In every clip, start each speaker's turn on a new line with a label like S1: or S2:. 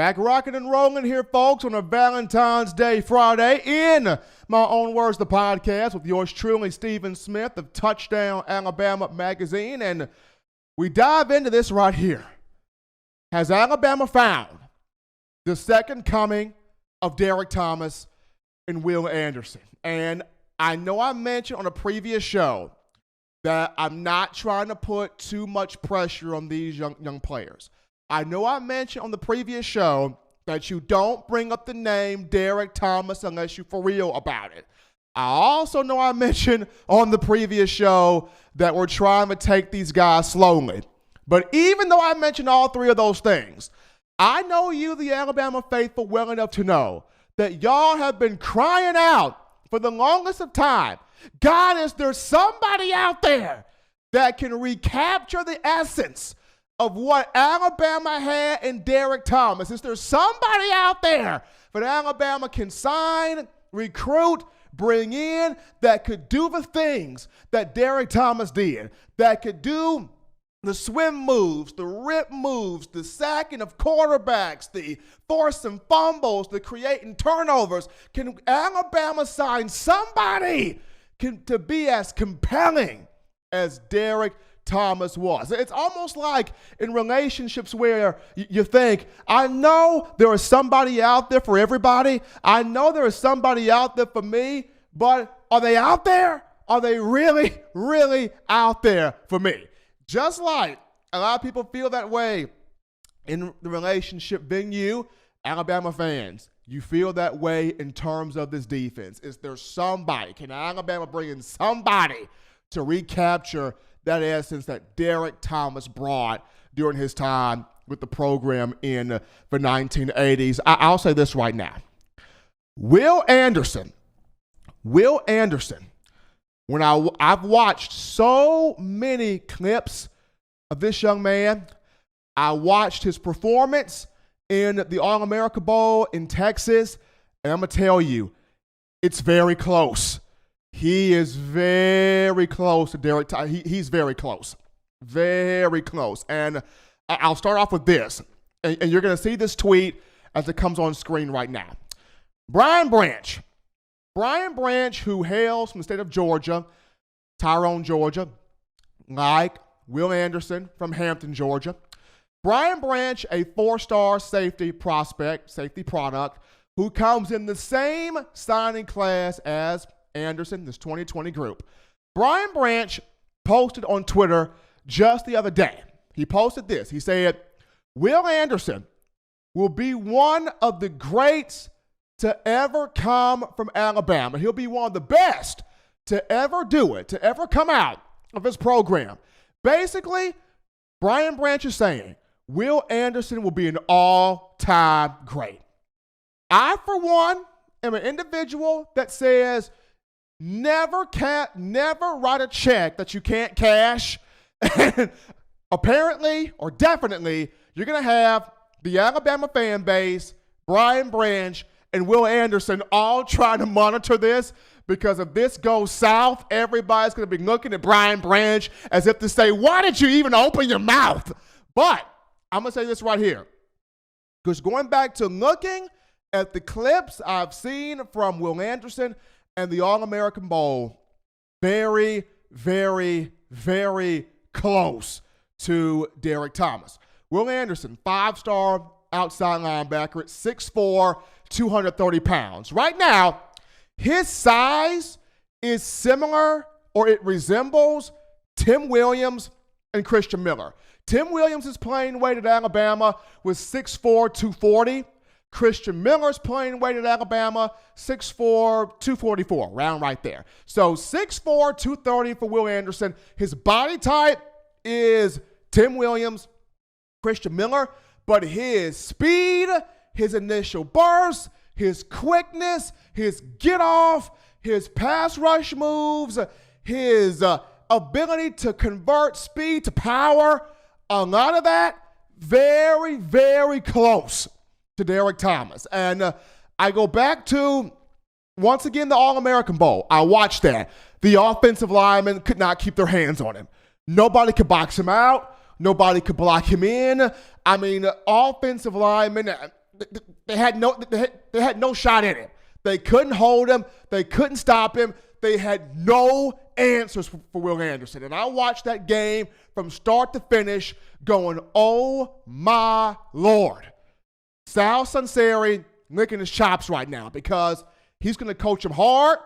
S1: Back rocking and rolling here, folks, on a Valentine's Day Friday in My Own Words, the podcast with yours truly, Stephen Smith of Touchdown Alabama Magazine. And we dive into this right here. Has Alabama found the second coming of Derrick Thomas and Will Anderson? And I know I mentioned on a previous show that I'm not trying to put too much pressure on these young players. I know I mentioned on the previous show that you don't bring up the name Derrick Thomas unless you're for real about it. I also know I mentioned on the previous show that we're trying to take these guys slowly. But even though I mentioned all three of those things, I know you, the Alabama faithful, well enough to know that y'all have been crying out for the longest of time. God, is there somebody out there that can recapture the essence of what Alabama had in Derrick Thomas? Is there somebody out there that Alabama can sign, recruit, bring in that could do the things that Derrick Thomas did, that could do the swim moves, the rip moves, the sacking of quarterbacks, the forcing fumbles, the creating turnovers? Can Alabama sign somebody to be as compelling as Derrick Thomas was? It's almost like in relationships where you think, I know there is somebody out there for everybody. I know there is somebody out there for me, but are they out there? Are they really, really out there for me? Just like a lot of people feel that way in the relationship venue, Alabama fans, you feel that way in terms of this defense. Is there somebody? Can Alabama bring in somebody to recapture that essence that Derrick Thomas brought during his time with the program in the 1980s? I'll say this right now. Will Anderson, when I've watched so many clips of this young man, I watched his performance in the All-America Bowl in Texas, and I'm going to tell you, it's very close. He is very close to Derrick Thomas. He's very close. Very close. And I'll start off with this, and you're going to see this tweet as it comes on screen right now. Brian Branch, who hails from the state of Georgia, Tyrone, Georgia, like Will Anderson from Hampton, Georgia. Brian Branch, a four-star safety product, who comes in the same signing class as Anderson, this 2020 group. Brian Branch posted on Twitter just the other day. He posted this. He said, Will Anderson will be one of the greats to ever come from Alabama. He'll be one of the best to ever do it, to ever come out of his program. Basically, Brian Branch is saying Will Anderson will be an all-time great. I, for one, am an individual that says never write a check that you can't cash. And apparently, or definitely, you're going to have the Alabama fan base, Brian Branch, and Will Anderson all trying to monitor this, because if this goes south, everybody's going to be looking at Brian Branch as if to say, why did you even open your mouth? But I'm going to say this right here, because going back to looking at the clips I've seen from Will Anderson and the All-American Bowl, very, very, very close to Derrick Thomas. Will Anderson, 5-star outside linebacker at 6'4", 230 pounds. Right now, his size is similar, or it resembles, Tim Williams and Christian Miller. Tim Williams is playing weight at Alabama with 6'4", 240. Christian Miller's playing weight at Alabama, 6'4", 244, round right there. So 6'4", 230 for Will Anderson. His body type is Tim Williams, Christian Miller, but his speed, his initial burst, his quickness, his get off, his pass rush moves, his ability to convert speed to power, a lot of that very, very close to Derrick Thomas. And I go back to, once again, the All-American Bowl. I watched that. The offensive linemen could not keep their hands on him. Nobody could box him out. Nobody could block him in. I mean, offensive linemen, they had no shot in it. They couldn't hold him. They couldn't stop him. They had no answers for Will Anderson. And I watched that game from start to finish going, oh my Lord. Sal Sunseri licking his chops right now because he's going to coach him hard.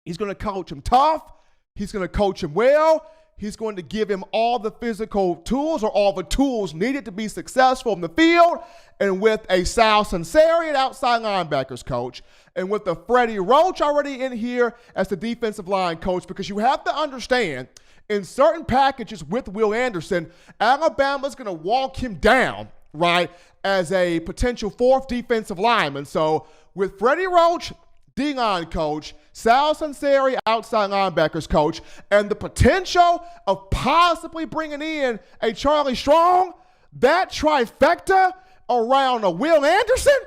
S1: He's going to coach him tough. He's going to coach him well. He's going to give him all the physical tools or all the tools needed to be successful in the field. And with a Sal Sunseri, an outside linebackers coach, and with a Freddie Roach already in here as the defensive line coach, because you have to understand, in certain packages with Will Anderson, Alabama's going to walk him down, right, as a potential fourth defensive lineman. So with Freddie Roach, D-line coach, Sal Sunseri, outside linebackers coach, and the potential of possibly bringing in a Charlie Strong, that trifecta around a Will Anderson,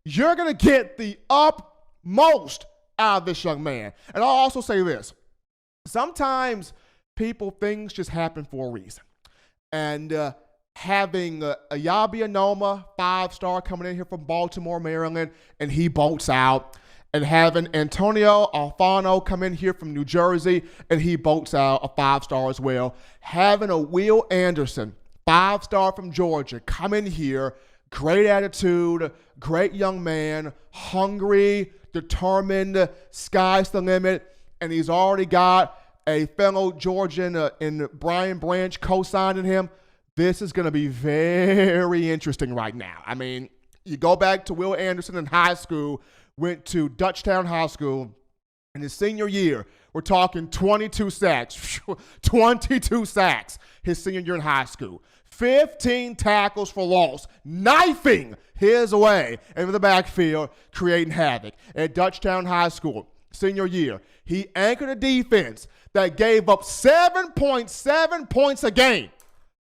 S1: you're going to get the utmost out of this young man. And I'll also say this. Sometimes things just happen for a reason. And having Ayabi Anoma, 5-star, coming in here from Baltimore, Maryland, and he bolts out. And having Antonio Alfano come in here from New Jersey, and he bolts out, a 5-star as well. Having a Will Anderson, 5-star from Georgia, come in here, great attitude, great young man, hungry, determined, sky's the limit, and he's already got a fellow Georgian in Brian Branch co-signing him. This is going to be very interesting right now. I mean, you go back to Will Anderson in high school, went to Dutchtown High School in his senior year. We're talking 22 sacks. 22 sacks his senior year in high school. 15 tackles for loss, knifing his way into the backfield, creating havoc. At Dutchtown High School, senior year, he anchored a defense that gave up 7.7 points a game.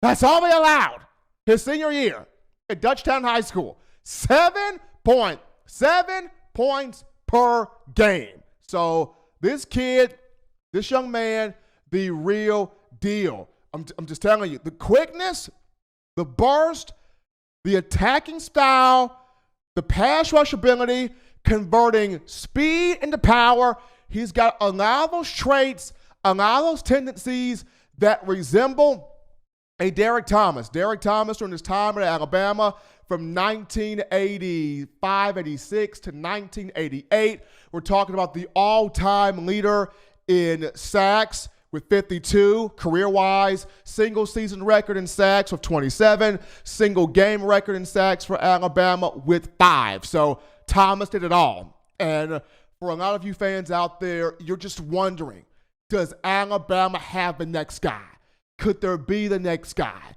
S1: That's all they allowed his senior year at Dutchtown High School. 7.7 points per game. So this kid, this young man, the real deal. I'm just telling you, the quickness, the burst, the attacking style, the pass rush ability, converting speed into power. He's got a lot of those traits, a lot of those tendencies that resemble a Derrick Thomas. Derrick Thomas during his time at Alabama from 1985-86 to 1988. We're talking about the all-time leader in sacks with 52, career-wise, single-season record in sacks with 27, single-game record in sacks for Alabama with 5. So Thomas did it all. And for a lot of you fans out there, you're just wondering, does Alabama have the next guy? Could there be the next guy?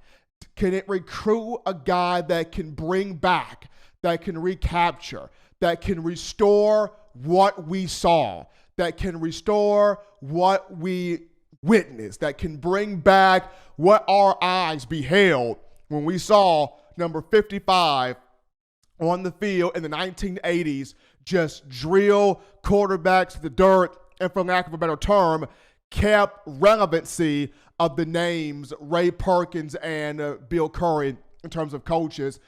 S1: Can it recruit a guy that can bring back, that can recapture, that can restore what we saw, that can restore what we witnessed, that can bring back what our eyes beheld when we saw number 55 on the field in the 1980s just drill quarterbacks to the dirt, and for lack of a better term, kept relevancy of the names Ray Perkins and Bill Curry in terms of coaches.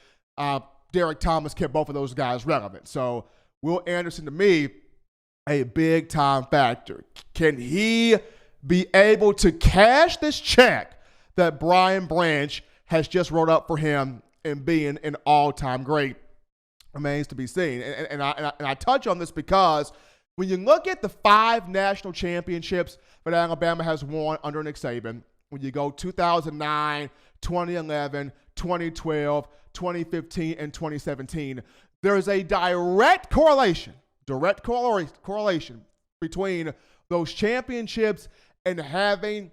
S1: Derrick Thomas kept both of those guys relevant. So Will Anderson, to me, a big-time factor. Can he be able to cash this check that Brian Branch has just wrote up for him and being an all-time great? Remains to be seen. And I touch on this because when you look at the 5 national championships that Alabama has won under Nick Saban, when you go 2009, 2011, 2012, 2015, and 2017, there is a direct correlation between those championships and having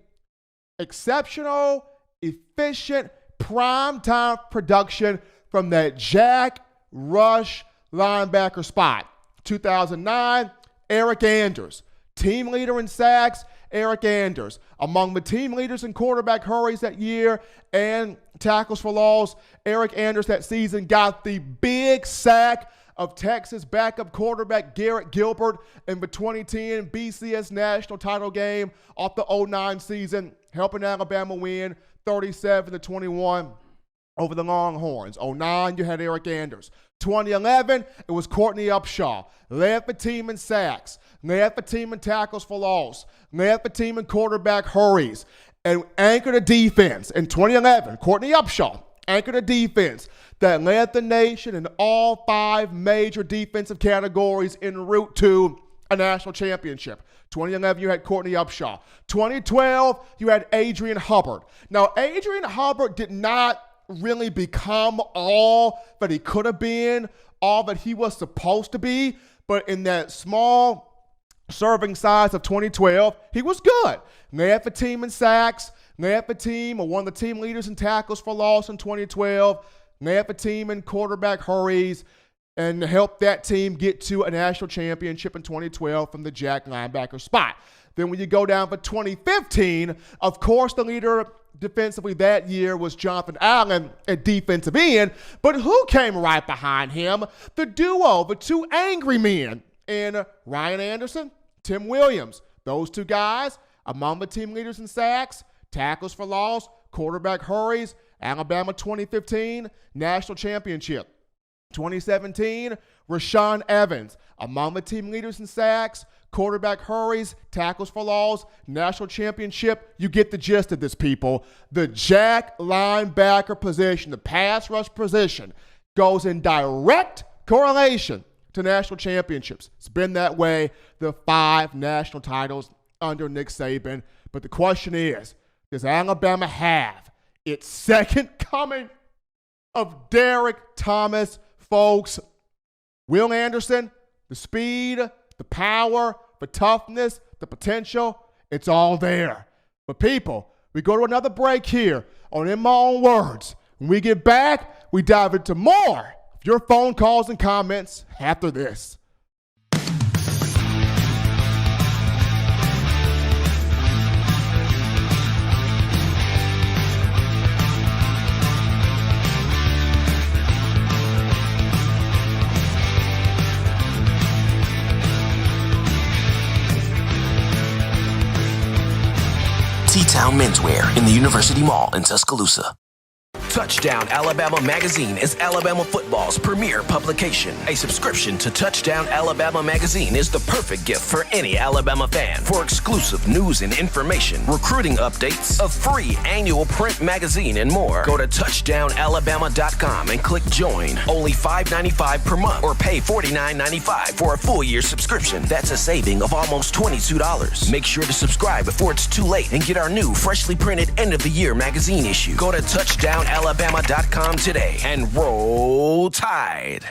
S1: exceptional, efficient, prime-time production from that Jack Rush linebacker spot. 2009, Eric Anders, team leader in sacks, Eric Anders. Among the team leaders in quarterback hurries that year and tackles for loss, Eric Anders that season got the big sack of Texas backup quarterback Garrett Gilbert in the 2010 BCS national title game off the 2009 season, helping Alabama win 37-21 over the Longhorns. 2009, you had Eric Anders. 2011, it was Courtney Upshaw. Led the team in sacks, led the team in tackles for loss, led the team in quarterback hurries, and anchored a defense. In 2011, Courtney Upshaw anchored a defense that led the nation in all 5 major defensive categories en route to a national championship. 2011, you had Courtney Upshaw. 2012, you had Adrian Hubbard. Now, Adrian Hubbard did not really become all that he could have been, all that he was supposed to be, but in that small serving size of 2012, he was good. Led the team in sacks, led the team, or one of the team leaders in tackles for loss in 2012, led the team in quarterback hurries, and helped that team get to a national championship in 2012 from the jack linebacker spot. Then when you go down for 2015, of course, the leader defensively that year was Jonathan Allen at defensive end, but who came right behind him? The duo, the 2 angry men in Ryan Anderson, Tim Williams. Those 2 guys among the team leaders in sacks, tackles for loss, quarterback hurries. Alabama 2015, national championship. 2017, Rashaan Evans, among the team leaders in sacks, quarterback hurries, tackles for loss, national championship. You get the gist of this, people. The jack linebacker position, the pass rush position, goes in direct correlation to national championships. It's been that way, the 5 national titles under Nick Saban. But the question is, does Alabama have its second coming of Derrick Thomas, folks? Will Anderson, the speed, the power, the toughness, the potential, it's all there. But people, we go to another break here on In My Own Words. When we get back, we dive into more of your phone calls and comments after this.
S2: T-Town Menswear in the University Mall in Tuscaloosa. Touchdown Alabama Magazine is Alabama football's premier publication. A subscription to Touchdown Alabama Magazine is the perfect gift for any Alabama fan. For exclusive news and information, recruiting updates, a free annual print magazine, and more, go to touchdownalabama.com and click join. Only $5.95 per month or pay $49.95 for a full year subscription. That's a saving of almost $22. Make sure to subscribe before it's too late and get our new freshly printed end of the year magazine issue. Go to touchdownalabama.com today and roll Tide.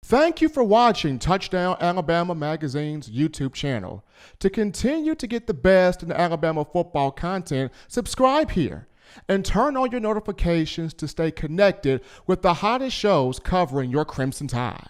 S1: Thank you for watching Touchdown Alabama Magazine's YouTube channel. To continue to get the best in Alabama football content, subscribe here and turn on your notifications to stay connected with the hottest shows covering your Crimson Tide.